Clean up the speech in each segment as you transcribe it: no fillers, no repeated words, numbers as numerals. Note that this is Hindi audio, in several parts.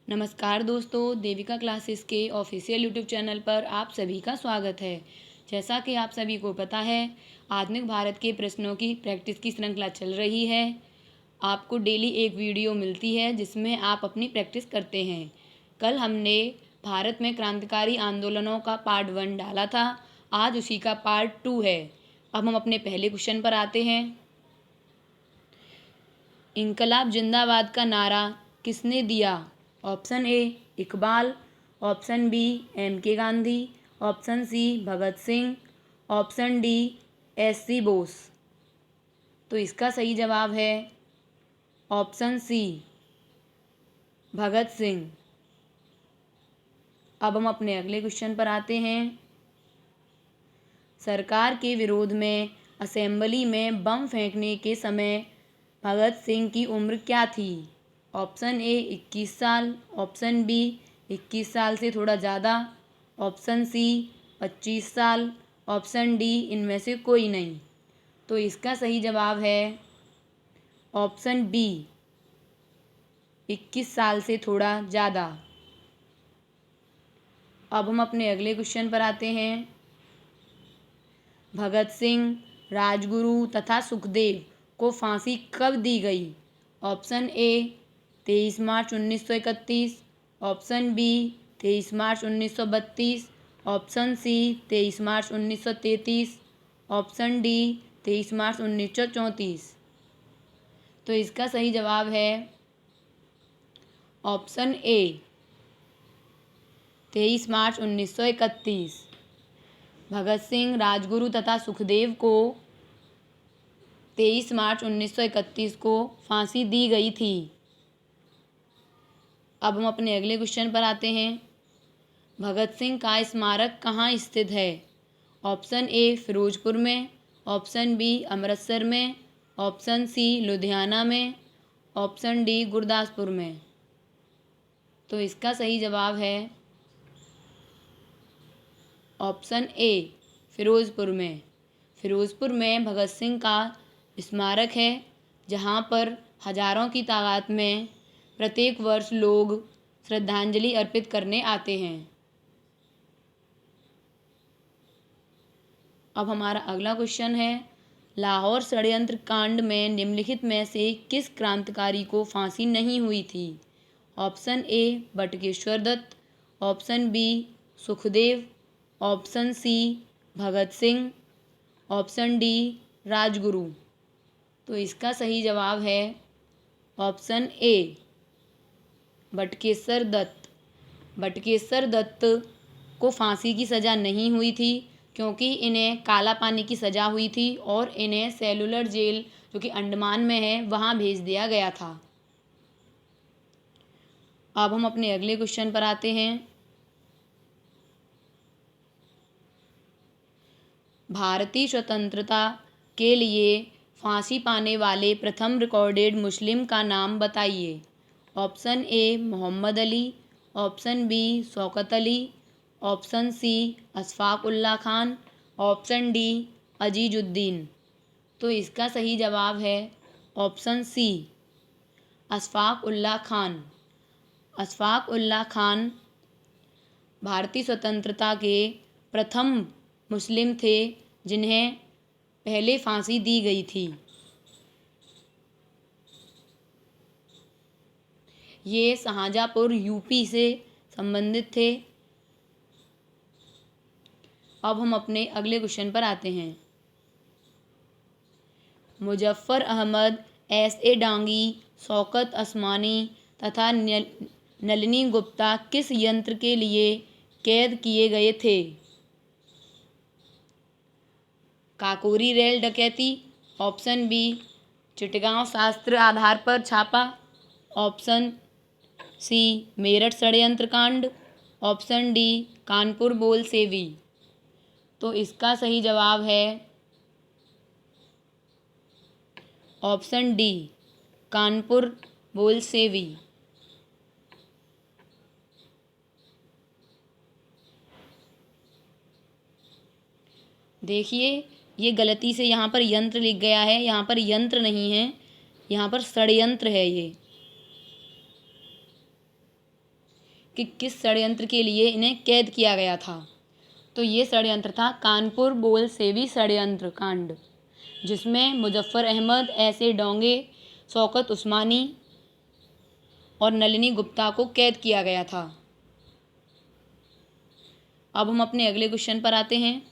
नमस्कार दोस्तों, देविका क्लासेस के ऑफिशियल यूट्यूब चैनल पर आप सभी का स्वागत है। जैसा कि आप सभी को पता है, आधुनिक भारत के प्रश्नों की प्रैक्टिस की श्रृंखला चल रही है। आपको डेली एक वीडियो मिलती है जिसमें आप अपनी प्रैक्टिस करते हैं। कल हमने भारत में क्रांतिकारी आंदोलनों का पार्ट 1 डाला था, आज उसी का पार्ट 2 है। अब हम अपने पहले क्वेश्चन पर आते हैं। इनकलाब जिंदाबाद का नारा किसने दिया? Option A Iqbal, option B M.K. Gandhi, option C Bhagat Singh, option D S.C. Bose. तो इसका सही जवाब है ऑप्शन सी भगत सिंह। अब हम अपने अगले क्वेश्चन पर आते हैं। सरकार के विरोध में असेंबली में बम फेंकने के समय भगत सिंह की उम्र क्या थी? ऑप्शन ए 21 साल, ऑप्शन बी 21 साल से थोड़ा ज़्यादा, ऑप्शन सी 25 साल, ऑप्शन डी इनमें से कोई नहीं। तो इसका सही जवाब है ऑप्शन बी 21 साल से थोड़ा ज़्यादा। अब हम अपने अगले क्वेश्चन पर आते हैं। भगत सिंह, राजगुरु तथा सुखदेव को फांसी कब दी गई? ऑप्शन ए 23 मार्च 1931, ऑप्शन बी 23 मार्च 1932, ऑप्शन सी 23 मार्च 1933, ऑप्शन डी 23 मार्च 1934। तो इसका सही जवाब है ऑप्शन ए 23 मार्च 1931। भगत सिंह, राजगुरु तथा सुखदेव को 23 मार्च 1931 को फांसी दी गई थी। अब हम अपने अगले क्वेश्चन पर आते हैं। भगत सिंह का स्मारक कहाँ स्थित है? ऑप्शन ए फिरोजपुर में, ऑप्शन बी अमृतसर में, ऑप्शन सी लुधियाना में, ऑप्शन डी गुरदासपुर में। तो इसका सही जवाब है ऑप्शन ए फिरोजपुर में। फिरोजपुर में भगत सिंह का स्मारक है, जहाँ पर हजारों की तादाद में प्रत्येक वर्ष लोग श्रद्धांजलि अर्पित करने आते हैं। अब हमारा अगला क्वेश्चन है, लाहौर षड्यंत्र कांड में निम्नलिखित में से किस क्रांतिकारी को फांसी नहीं हुई थी? Option A Batukeshwar Dutt, option B Sukhdev, option C Bhagat Singh, option D Rajguru. तो इसका सही जवाब है ऑप्शन ए बटुकेश्वर दत्त। बटुकेश्वर दत्त को फांसी की सज़ा नहीं हुई थी, क्योंकि इन्हें काला पानी की सज़ा हुई थी और इन्हें सेलुलर जेल जो कि अंडमान में है वहाँ भेज दिया गया था। अब हम अपने अगले क्वेश्चन पर आते हैं। भारतीय स्वतंत्रता के लिए फांसी पाने वाले प्रथम रिकॉर्डेड मुस्लिम का नाम बताइए। Option A Mohammad Ali, option B Shaukat Ali, option C Ashfaq Ullah Khan, option D Azizuddin. तो इसका सही जवाब है ऑप्शन सी अशफाक उल्लाह खान। अशफाक उल्लाह खान भारतीय स्वतंत्रता के प्रथम मुस्लिम थे जिन्हें पहले फांसी दी गई थी। ये शाहजहाँपुर यूपी से संबंधित थे। अब हम अपने अगले क्वेश्चन पर आते हैं। मुजफ्फर अहमद, S.A. डांगी, शौकत असमानी तथा नलिनी गुप्ता किस यंत्र के लिए कैद किए गए थे? काकोरी रेल डकैती, ऑप्शन बी चिटगांव शास्त्र आधार पर छापा, ऑप्शन सी मेरठ षड्यंत्र कांड, ऑप्शन डी कानपुर बोलसेवी। तो इसका सही जवाब है ऑप्शन डी कानपुर बोलसेवी। देखिए, ये गलती से यहाँ पर यंत्र लिख गया है, यहाँ पर यंत्र नहीं है, यहाँ पर षड्यंत्र है ये। कि किस षड्यंत्र के लिए इन्हें कैद किया गया था। तो ये षड्यंत्र था कानपुर बोलशेवी षड्यंत्र कांड, जिसमें मुजफ्फर अहमद, ऐसे डोंगे, शौकत उस्मानी और नलिनी गुप्ता को कैद किया गया था। अब हम अपने अगले क्वेश्चन पर आते हैं।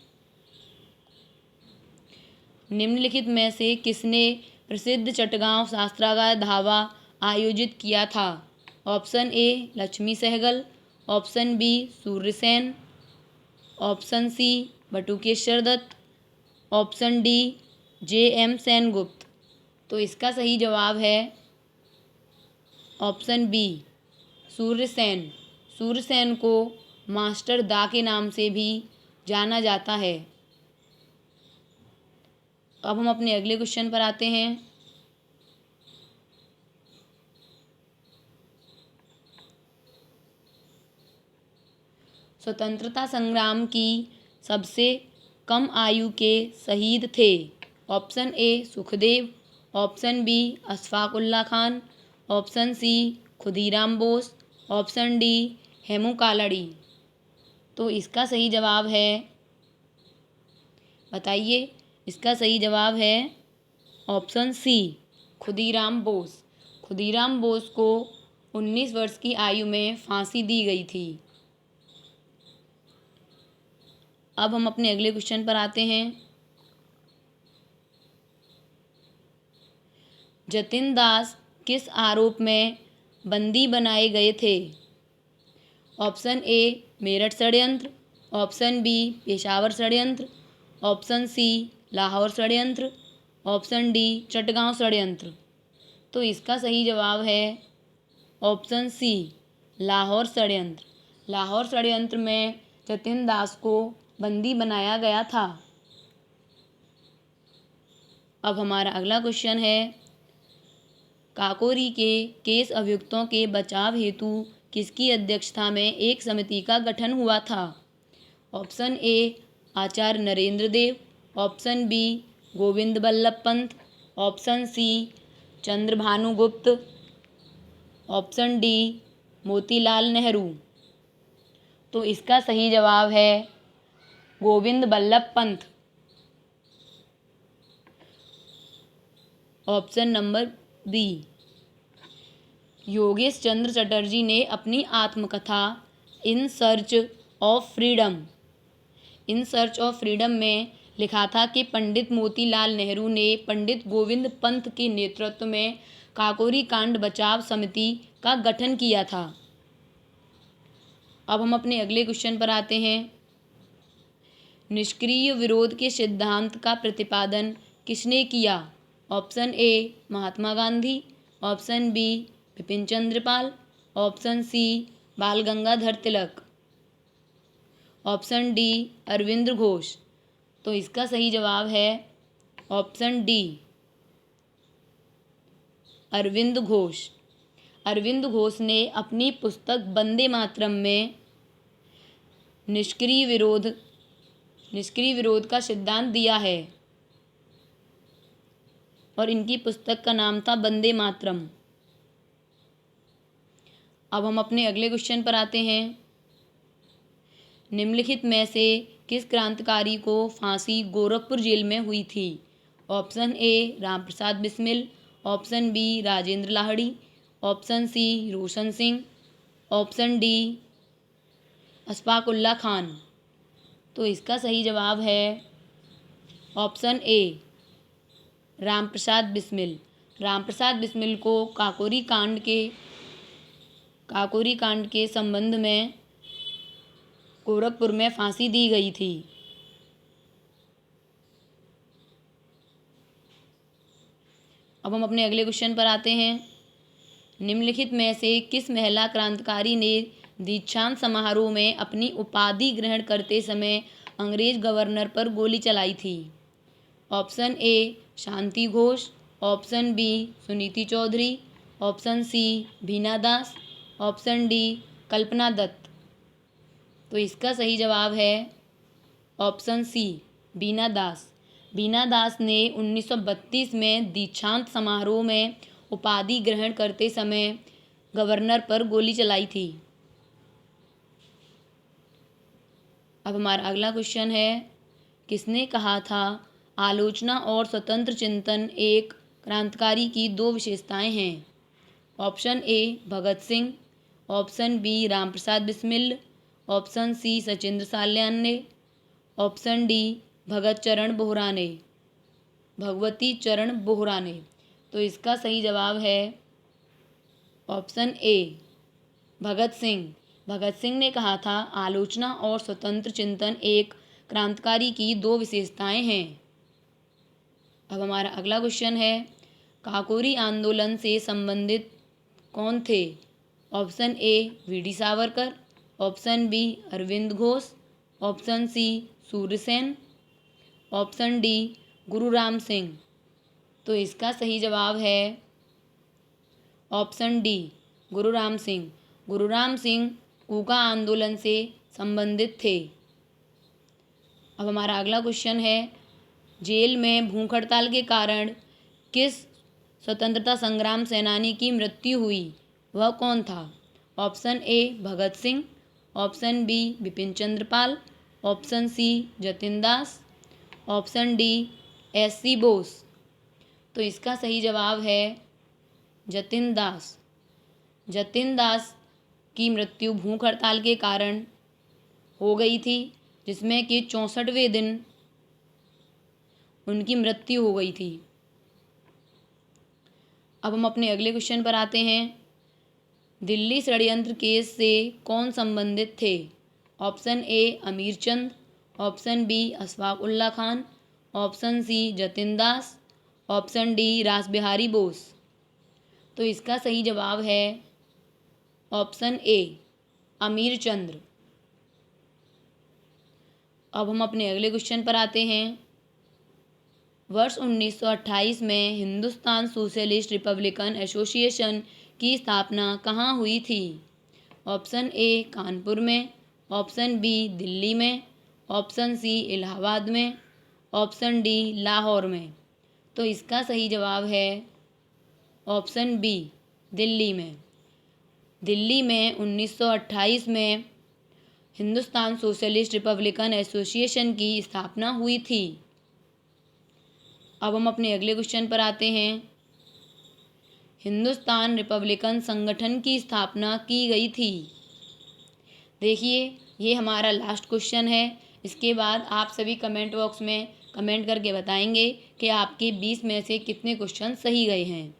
निम्नलिखित में से किसने प्रसिद्ध चटगांव शस्त्रागार धावा आयोजित किया था? Option A Lakshmi Sahgal, option B Surya Sen, option C Batukeshwar Dutt, option D J M. Sengupta. तो इसका सही जवाब है ऑप्शन बी सूर्यसेन। सूर्यसेन को मास्टर दा के नाम से भी जाना जाता है। अब हम अपने अगले क्वेश्चन पर आते हैं। स्वतंत्रता संग्राम की सबसे कम आयु के शहीद थे? Option A Sukhdev, option B Ashfaq Ulla Khan, option C Khudiram Bose, option D Hemu Kalani. तो इसका सही जवाब है, बताइए। इसका सही जवाब है ऑप्शन सी खुदीराम बोस। खुदीराम बोस को 19 वर्ष की आयु में फांसी दी गई थी। अब हम अपने अगले क्वेश्चन पर आते हैं। जतिन दास किस आरोप में बंदी बनाए गए थे? ऑप्शन ए मेरठ षड्यंत्र, ऑप्शन बी पेशावर षड्यंत्र, ऑप्शन सी लाहौर षड्यंत्र, ऑप्शन डी चटगांव षड्यंत्र। तो इसका सही जवाब है ऑप्शन सी लाहौर षड्यंत्र। लाहौर षड्यंत्र में जतिन दास को बंदी बनाया गया था। अब हमारा अगला क्वेश्चन है, काकोरी के केस अभियुक्तों के बचाव हेतु किसकी अध्यक्षता में एक समिति का गठन हुआ था? Option A Acharya Narendra Dev, option B Govind Ballabh Pant, option C Chandrabhanu Gupta, option D Motilal Nehru. तो इसका सही जवाब है Govind Ballabh Pant. Option number B. Yogesh Chandra Chatterjee ने अपनी आत्मकथा इन सर्च ऑफ फ्रीडम में लिखा था कि पंडित मोतीलाल नेहरू ने पंडित गोविंद पंत के नेतृत्व में काकोरी कांड बचाव समिति का गठन किया था। अब हम अपने अगले क्वेश्चन पर आते हैं। निष्क्रिय विरोध के सिद्धांत का प्रतिपादन किसने किया? Option A Mahatma Gandhi, option B Bipin Chandra Pal, option C Bal Gangadhar Tilak, option D Aurobindo Ghosh. तो इसका सही जवाब है ऑप्शन डी अरविंद घोष। अरविंद घोष ने अपनी पुस्तक वंदे मातरम में निष्क्रिय विरोध का सिद्धांत दिया है और इनकी पुस्तक का नाम था वंदे मातरम। अब हम अपने अगले क्वेश्चन पर आते हैं। निम्नलिखित में से किस क्रांतिकारी को फांसी गोरखपुर जेल में हुई थी? Option A Ramprasad Bismil, option B Rajendra Lahiri, option C Roshan Singh, option D Ashfaq Ulla Khan. तो इसका सही जवाब है ऑप्शन ए रामप्रसाद बिस्मिल। रामप्रसाद बिस्मिल को काकोरी कांड के संबंध में गोरखपुर में फांसी दी गई थी। अब हम अपने अगले क्वेश्चन पर आते हैं। निम्नलिखित में से किस महिला क्रांतिकारी ने दीक्षांत समारोह में अपनी उपाधि ग्रहण करते समय अंग्रेज गवर्नर पर गोली चलाई थी? Option A Shanti Ghosh, option B Suniti Chaudhary, option C Bina Das, option D Kalpana Dutt. तो इसका सही जवाब है ऑप्शन सी बीना दास। बीना दास ने 1932 में दीक्षांत समारोह में उपाधि ग्रहण करते समय गवर्नर पर गोली चलाई थी। अब हमारा अगला क्वेश्चन है, किसने कहा था आलोचना और स्वतंत्र चिंतन एक क्रांतिकारी की दो विशेषताएं हैं? Option A Bhagat Singh, option B Ramprasad Bismil, option C Sachindra साल्याने, ऑप्शन डी भगवती चरण बोहरा ने। तो इसका सही जवाब है ऑप्शन ए भगत सिंह। भगत सिंह ने कहा था आलोचना और स्वतंत्र चिंतन एक क्रांतिकारी की दो विशेषताएं हैं। अब हमारा अगला क्वेश्चन है, काकोरी आंदोलन से संबंधित कौन थे? Option A V D Savarkar, option B Arvind Ghosh, option C Surya Sen, option D Guru Ram Singh. तो इसका सही जवाब है ऑप्शन डी गुरु राम सिंह। गुरु राम सिंह कूका आंदोलन से संबंधित थे। अब हमारा अगला क्वेश्चन है, जेल में भूख हड़ताल के कारण किस स्वतंत्रता संग्राम सेनानी की मृत्यु हुई, वह कौन था? Option A Bhagat Singh, option B Bipin Chandra Pal, option C Jatin Das, option D S C. Bose. तो इसका सही जवाब है जतिन दास। जतिन दास की मृत्यु भूख हड़ताल के कारण हो गई थी, जिसमें कि 64वें दिन उनकी मृत्यु हो गई थी। अब हम अपने अगले क्वेश्चन पर आते हैं, दिल्ली षड्यंत्र केस से कौन संबंधित थे? Option A Amir Chand, option B Ashfaq Ulla Khan, option C Jatin Das, option D Ras Bihari Bose. तो इसका सही जवाब है ऑप्शन ए अमीर चंद्र। अब हम अपने अगले क्वेश्चन पर आते हैं, वर्ष 1928 में हिंदुस्तान सोशलिस्ट रिपब्लिकन एसोसिएशन की स्थापना कहाँ हुई थी? ऑप्शन ए कानपुर में, ऑप्शन बी दिल्ली में, ऑप्शन सी इलाहाबाद में, ऑप्शन डी लाहौर में। तो इसका सही जवाब है ऑप्शन बी दिल्ली में। दिल्ली में 1928 में हिंदुस्तान सोशलिस्ट रिपब्लिकन एसोसिएशन की स्थापना हुई थी। अब हम अपने अगले क्वेश्चन पर आते हैं, हिंदुस्तान रिपब्लिकन संगठन की स्थापना की गई थी। देखिए, ये हमारा लास्ट क्वेश्चन है। इसके बाद आप सभी कमेंट बॉक्स में कमेंट करके बताएंगे कि आपके 20 में से कितने क्वेश्चन सही गए हैं।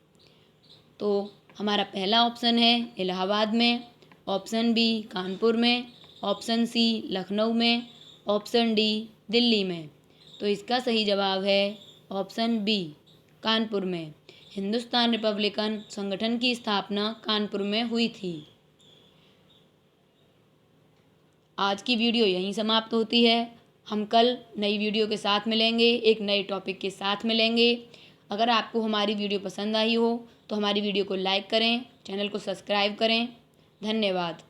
तो हमारा पहला ऑप्शन है इलाहाबाद में, ऑप्शन बी कानपुर में, ऑप्शन सी लखनऊ में, ऑप्शन डी दिल्ली में। तो इसका सही जवाब है ऑप्शन बी कानपुर में। हिंदुस्तान रिपब्लिकन संगठन की स्थापना कानपुर में हुई थी। आज की वीडियो यहीं समाप्त होती है। हम कल नई वीडियो के साथ मिलेंगे, एक नए टॉपिक के साथ मिलेंगे। अगर आपको हमारी वीडियो पसंद आई हो तो हमारी वीडियो को लाइक करें, चैनल को सब्सक्राइब करें। धन्यवाद।